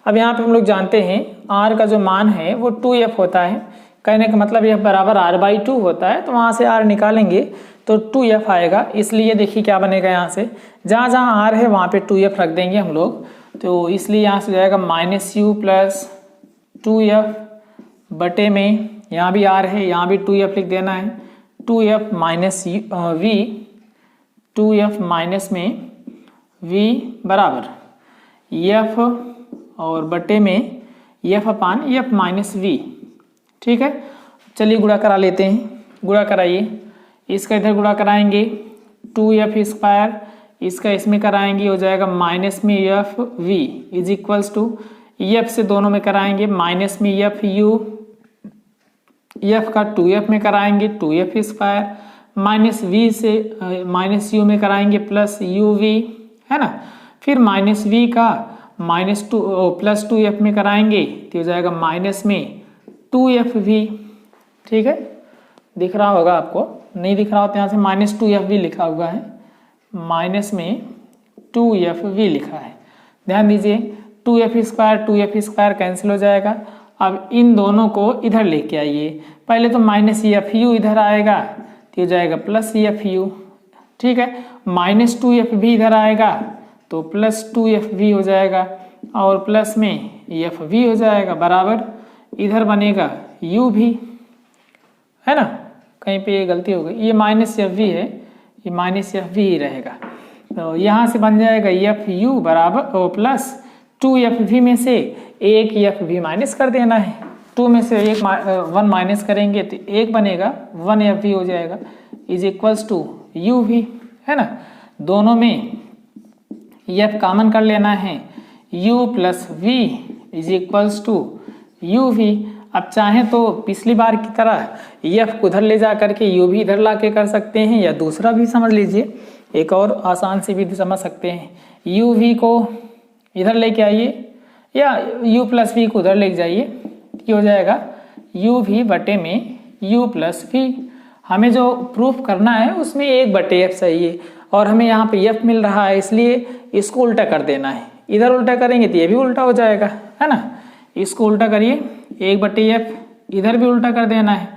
Speaker 1: अब यहाँ पे हम लोग जानते हैं R का जो मान है वो 2F होता है, कहने का मतलब यह बराबर R/2 होता है, तो वहाँ से R निकालेंगे तो 2f आएगा। इसलिए देखिए क्या बनेगा, यहाँ से जहाँ जहाँ r है वहाँ पे 2f रख देंगे हम लोग, तो इसलिए यहाँ से जाएगा -u प्लस 2f बटे में, यहाँ भी r है, यहाँ भी 2f लिख देना है, 2f minus v, 2f minus में v बराबर f और बटे में f अपान f माइनस v। ठीक है, चलिए गुणा करा लेते हैं, गुणा कराइए, इसका इधर गुणा कराएंगे 2f स्क्वायर, इसका इसमें कराएंगे, हो जाएगा माइनस में F V is equals to F से दोनों में कराएंगे माइनस में एफ यू, एफ का 2f में कराएंगे 2f स्क्वायर, माइनस वी से माइनस यू में कराएंगे प्लस यू वी, है ना। फिर माइनस वी का माइनस प्लस 2f में कराएंगे तो हो जाएगा माइनस में 2fv। ठीक है, दिख रहा होगा आपको, नहीं दिख रहा हो तो यहाँ से माइनस 2fv लिखा हुआ है, माइनस में 2fv लिखा है। ध्यान दीजिए 2f स्क्वायर कैंसिल हो जाएगा। अब इन दोनों को इधर लेके आइए, पहले तो माइनस fu इधर आएगा तो हो जाएगा प्लस fu। ठीक है, माइनस 2fv इधर आएगा तो प्लस 2fv हो जाएगा और प्लस में fv हो जाएगा बराबर इधर बनेगा u भी, है ना, कहीं पे ये गलती हो गई, ये माइनस fv है, ये माइनस fv ही रहेगा। तो यहाँ से बन जाएगा fu बराबर प्लस 2fv में से एक fv माइनस कर देना है, 2 में से 1 माइनस करेंगे तो 1 बनेगा, 1fv हो जाएगा इज इक्वल्स टू uv, है ना। दोनों में f कॉमन कर लेना है, u plus v is equals to uv। अब चाहें तो पिछली बार की तरह f को उधर ले जा करके u भी इधर ला के कर सकते हैं, या दूसरा भी समझ लीजिए, एक और आसान से भी समझ सकते हैं, uv को इधर लेके आइए या u प्लस v को उधर ले जाइए, ये हो जाएगा uv बटे में u प्लस v। हमें जो प्रूफ करना है उसमें 1/f सही है और हमें यहाँ पे f मिल रहा है, इसलिए इसको उल्टा कर देना है। इधर उल्टा करेंगे तो ये भी उल्टा हो जाएगा, है ना। इसको उल्टा करिए, 1/f, इधर भी उल्टा कर देना है,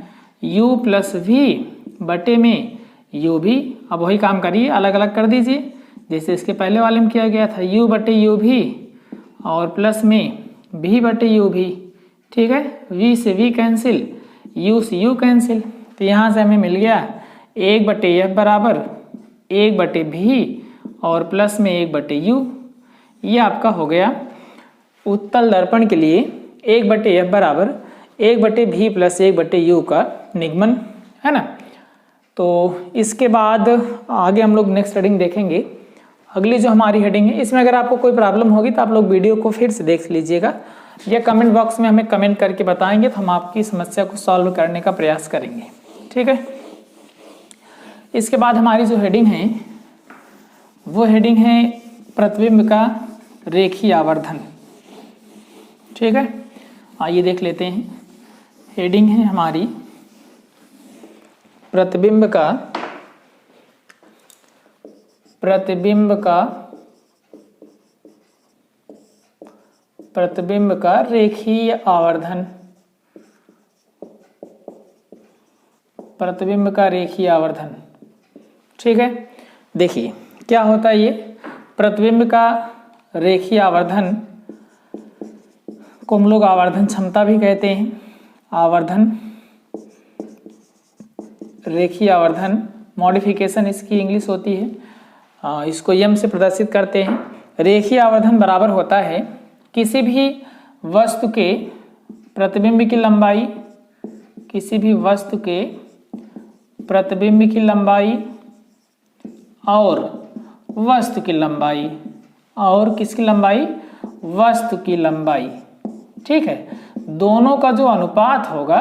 Speaker 1: u प्लस v बटे में u भी। अब वही काम करिए, अलग अलग कर दीजिए जैसे इसके पहले वाले में किया गया था, u बटे u भी और प्लस में v बटे u भी। ठीक है, v से v कैंसिल, u से u कैंसिल, तो यहाँ से हमें मिल गया 1/f बराबर 1/v और प्लस में 1/u। ये आपका हो गया उत्तल दर्पण के लिए 1/f बराबर 1/v प्लस 1/u का निगमन, है ना। तो इसके बाद आगे हम लोग नेक्स्ट हेडिंग देखेंगे। अगली जो हमारी हेडिंग है, इसमें अगर आपको कोई प्रॉब्लम होगी तो आप लोग वीडियो को फिर से देख लीजिएगा या कमेंट बॉक्स में हमें कमेंट करके बताएंगे तो हम आपकी समस्या को सॉल्व करने का प्रयास करेंगे। ठीक है, इसके बाद हमारी जो हेडिंग है वो हेडिंग है प्रतिबिंब का रेखीय आवर्धन। ठीक है, आइए देख लेते हैं। हेडिंग है हमारी प्रतिबिंब का रेखीय आवर्धन, प्रतिबिंब का रेखीय आवर्धन। ठीक है, देखिए क्या होता है ये प्रतिबिंब का रेखीय आवर्धन को हम लोग आवर्धन क्षमता भी कहते हैं। आवर्धन, रेखीय आवर्धन मॉडिफिकेशन इसकी इंग्लिश होती है, इसको यम से प्रदर्शित करते हैं। रेखीय आवर्धन बराबर होता है किसी भी वस्तु के प्रतिबिंब की लंबाई, किसी भी वस्तु के प्रतिबिंब की लंबाई और वस्तु की लंबाई, और किसकी लंबाई, वस्तु की लंबाई। ठीक है, दोनों का जो अनुपात होगा,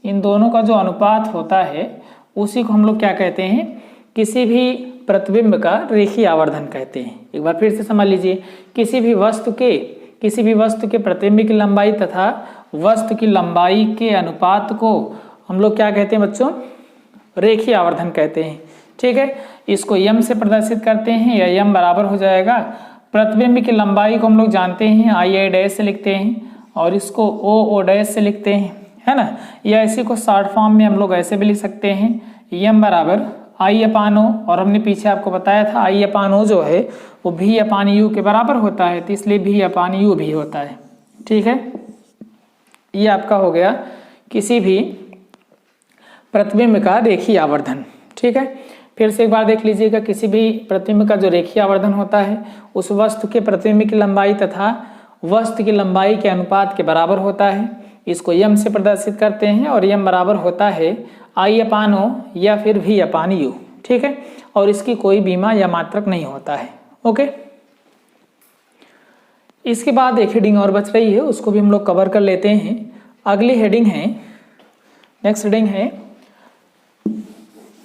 Speaker 1: इन दोनों का जो अनुपात होता है उसी को हम लोग क्या कहते हैं, किसी भी प्रतिबिंब का रेखीय आवर्धन कहते हैं। एक बार फिर से समझ लीजिए, किसी भी वस्तु के प्रतिबिंब की लंबाई तथा वस्तु की लंबाई के अनुपात को हम लोग क्या कहते हैं बच्चों, रेखीय आवर्धन कहते हैं। ठीक है, इसको यम से प्रदर्शित करते हैं, या यम बराबर हो जाएगा प्रतिबिंब की लंबाई को हम लोग जानते हैं आई डैश से लिखते हैं और इसको ओ डैश से लिखते हैं, है ना। या इसी को शॉर्ट फॉर्म में हम लोग ऐसे भी लिख सकते हैं, यम बराबर I/O, और हमने पीछे आपको बताया था I/O जो है वो V/U के बराबर होता है, तो इसलिए V/U भी होता है। ठीक है, ये आपका हो गया किसी भी प्रतिबिंब का रेखीय आवर्धन। ठीक है, फिर से एक बार देख लीजिएगा, किसी भी प्रतिबिंब का जो रेखीय आवर्धन होता है उस वस्तु के प्रतिबिंब की लंबाई तथा वस्तु की लंबाई के अनुपात के बराबर होता है। इसको यम से प्रदर्शित करते हैं और यम बराबर होता है I/O या फिर V/U। ठीक है, और इसकी कोई बीमा या मात्रक नहीं होता है। ओके, इसके बाद एक हेडिंग और बच रही है, उसको भी हम लोग कवर कर लेते हैं। अगली हेडिंग है, नेक्स्ट हेडिंग है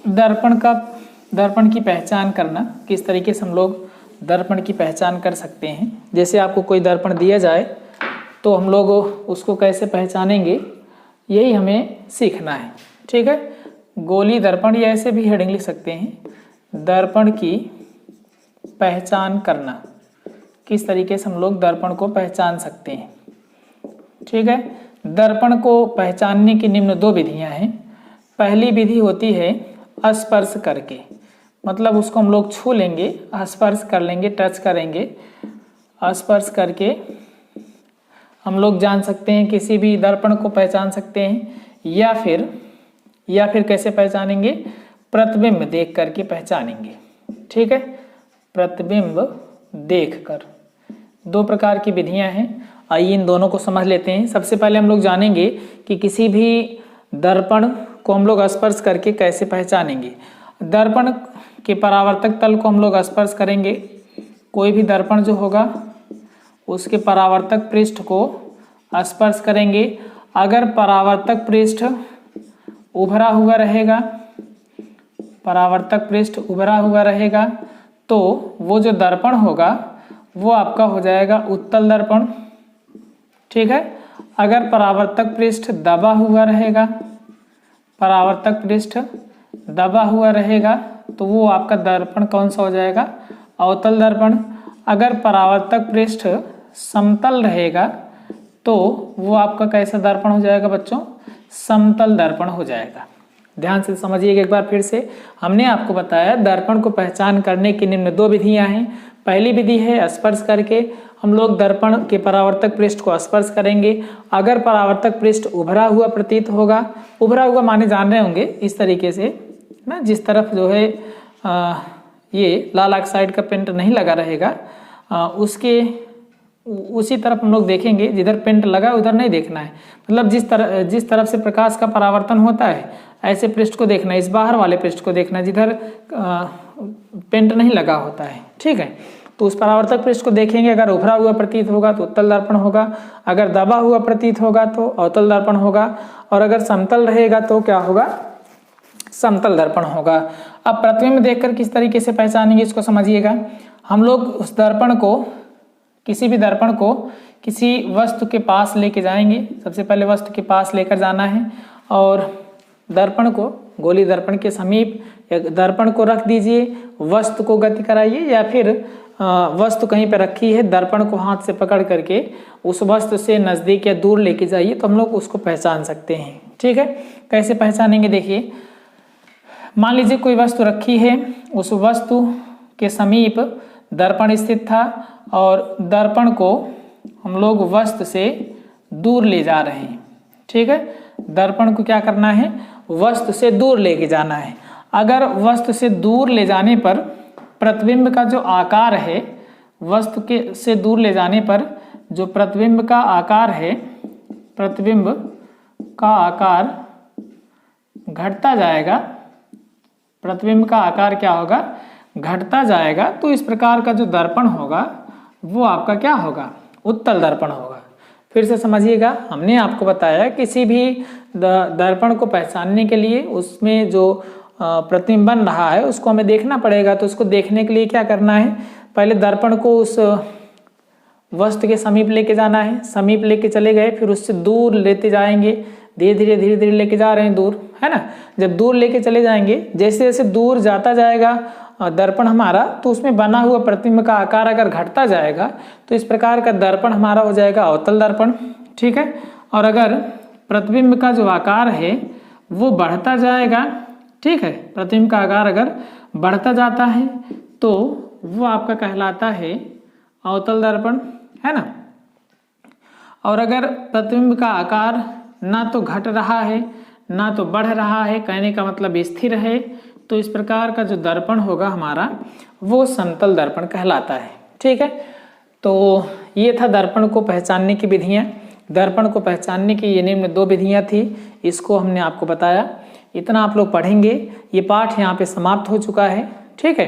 Speaker 1: दर्पण की पहचान करना। किस तरीके से हम लोग दर्पण की पहचान कर सकते हैं। जैसे आपको कोई दर्पण दिया जाए तो हम लोग उसको कैसे पहचानेंगे, यही हमें सीखना है। ठीक है, गोली दर्पण, या ऐसे भी हेडिंग लिख सकते हैं, दर्पण की पहचान करना। किस तरीके से हम लोग दर्पण को पहचान सकते हैं। ठीक है, दर्पण को पहचानने की निम्न 2 विधियां हैं। पहली विधि होती है स्पर्श करके, मतलब उसको हम लोग छू लेंगे, स्पर्श कर लेंगे, टच करेंगे। स्पर्श करके हम लोग जान सकते हैं, किसी भी दर्पण को पहचान सकते हैं। या फिर कैसे पहचानेंगे, प्रतिबिंब देख करके पहचानेंगे। ठीक है, प्रतिबिंब देखकर। 2 प्रकार की विधियां हैं, आइए इन दोनों को समझ लेते हैं। सबसे पहले हम लोग जानेंगे कि किसी भी दर्पण को हम लोग स्पर्श करके कैसे पहचानेंगे। दर्पण के परावर्तक तल को हम लोग स्पर्श करेंगे। कोई भी दर्पण जो होगा उसके परावर्तक पृष्ठ को स्पर्श करेंगे। अगर परावर्तक पृष्ठ उभरा हुआ रहेगा, परावर्तक पृष्ठ उभरा हुआ रहेगा, तो वो जो दर्पण होगा वो आपका हो जाएगा उत्तल दर्पण। ठीक है, अगर परावर्तक पृष्ठ दबा हुआ रहेगा, परावर्तक पृष्ठ दबा हुआ रहेगा, तो वो आपका दर्पण कौन सा हो जाएगा, अवतल दर्पण। अगर परावर्तक पृष्ठ समतल रहेगा तो वो आपका कैसा दर्पण हो जाएगा बच्चों, समतल दर्पण हो जाएगा। ध्यान से समझिएगा एक बार फिर से। हमने आपको बताया दर्पण को पहचान करने की निम्न 2 विधियां हैं। पहली विधि है स्पर्श करके, हम लोग दर्पण के परावर्तक पृष्ठ को स्पर्श करेंगे। अगर परावर्तक पृष्ठ उभरा हुआ प्रतीत होगा, उभरा हुआ माने जान रहे होंगे इस तरीके से ना, जिस तरफ जो है ये लाल ऑक्साइड का पेंट नहीं लगा रहेगा, उसी तरफ हम लोग देखेंगे। जिधर पेंट लगा उधर नहीं देखना है, मतलब जिस तरफ से प्रकाश का परावर्तन होता है ऐसे पृष्ठ को देखना है, इस बाहर वाले पृष्ठ को देखना है जिधर पेंट नहीं लगा होता है। ठीक है, तो उस परावर्तक पृष्ठ को देखेंगे। अगर उभरा हुआ प्रतीत होगा तो उत्तल दर्पण होगा, अगर दबा हुआ प्रतीत होगा तो अवतल दर्पण होगा, और अगर समतल रहेगा तो क्या होगा, समतल दर्पण होगा। अब प्रतिबिंब देखकर किस तरीके से पहचानेंगे इसको समझिएगा। हम लोग उस दर्पण को, किसी भी दर्पण को किसी वस्तु के पास लेके जाएंगे। सबसे पहले वस्तु के पास लेकर जाना है और दर्पण को गोली दर्पण के समीप दर्पण को रख दीजिए, वस्तु को गति कराइए, या फिर वस्तु कहीं पर रखी है, दर्पण को हाथ से पकड़ करके उस वस्तु से नज़दीक या दूर लेके जाइए, तो हम लोग उसको पहचान सकते हैं। ठीक है, कैसे पहचानेंगे देखिए। मान लीजिए कोई वस्तु रखी है, उस वस्तु के समीप दर्पण स्थित था और दर्पण को हम लोग वस्तु से दूर ले जा रहे हैं। ठीक है, दर्पण को क्या करना है, वस्तु से दूर लेके जाना है। अगर वस्तु से दूर ले जाने पर प्रतिबिंब का जो आकार है, वस्तु के से दूर ले जाने पर जो प्रतिबिंब का आकार है, प्रतिबिंब का आकार घटता जाएगा। प्रतिबिंब का आकार क्या होगा, घटता जाएगा। तो इस प्रकार का जो दर्पण होगा वो आपका क्या होगा, उत्तल दर्पण होगा। फिर से समझिएगा, हमने आपको बताया किसी भी दर्पण को पहचानने के लिए उसमें जो प्रतिबिंब बन रहा है उसको हमें देखना पड़ेगा। तो उसको देखने के लिए क्या करना है, पहले दर्पण को उस वस्तु के समीप लेके जाना है। समीप लेके चले गए, फिर उससे दूर लेते जाएंगे, धीरे धीरे लेके जा रहे हैं दूर, है ना। जब दूर लेके चले जाएंगे, जैसे जैसे दूर जाता जाएगा दर्पण हमारा, तो उसमें बना हुआ प्रतिबिंब का आकार अगर घटता जाएगा तो इस प्रकार का दर्पण हमारा हो जाएगा अवतल दर्पण। ठीक है, और अगर प्रतिबिंब का जो आकार है वो बढ़ता जाएगा, ठीक है। प्रतिबिंब का आकार अगर बढ़ता जाता है तो वो आपका कहलाता है अवतल दर्पण, है ना। और अगर प्रतिबिंब का आकार ना तो घट रहा है ना तो बढ़ रहा है, कहने का मतलब स्थिर है, तो इस प्रकार का जो दर्पण होगा हमारा वो समतल दर्पण कहलाता है। ठीक है, तो ये था दर्पण को पहचानने की विधियाँ। दर्पण को पहचानने की ये निम्न 2 विधियाँ थी, इसको हमने आपको बताया। इतना आप लोग पढ़ेंगे। ये पाठ यहाँ पे समाप्त हो चुका है। ठीक है।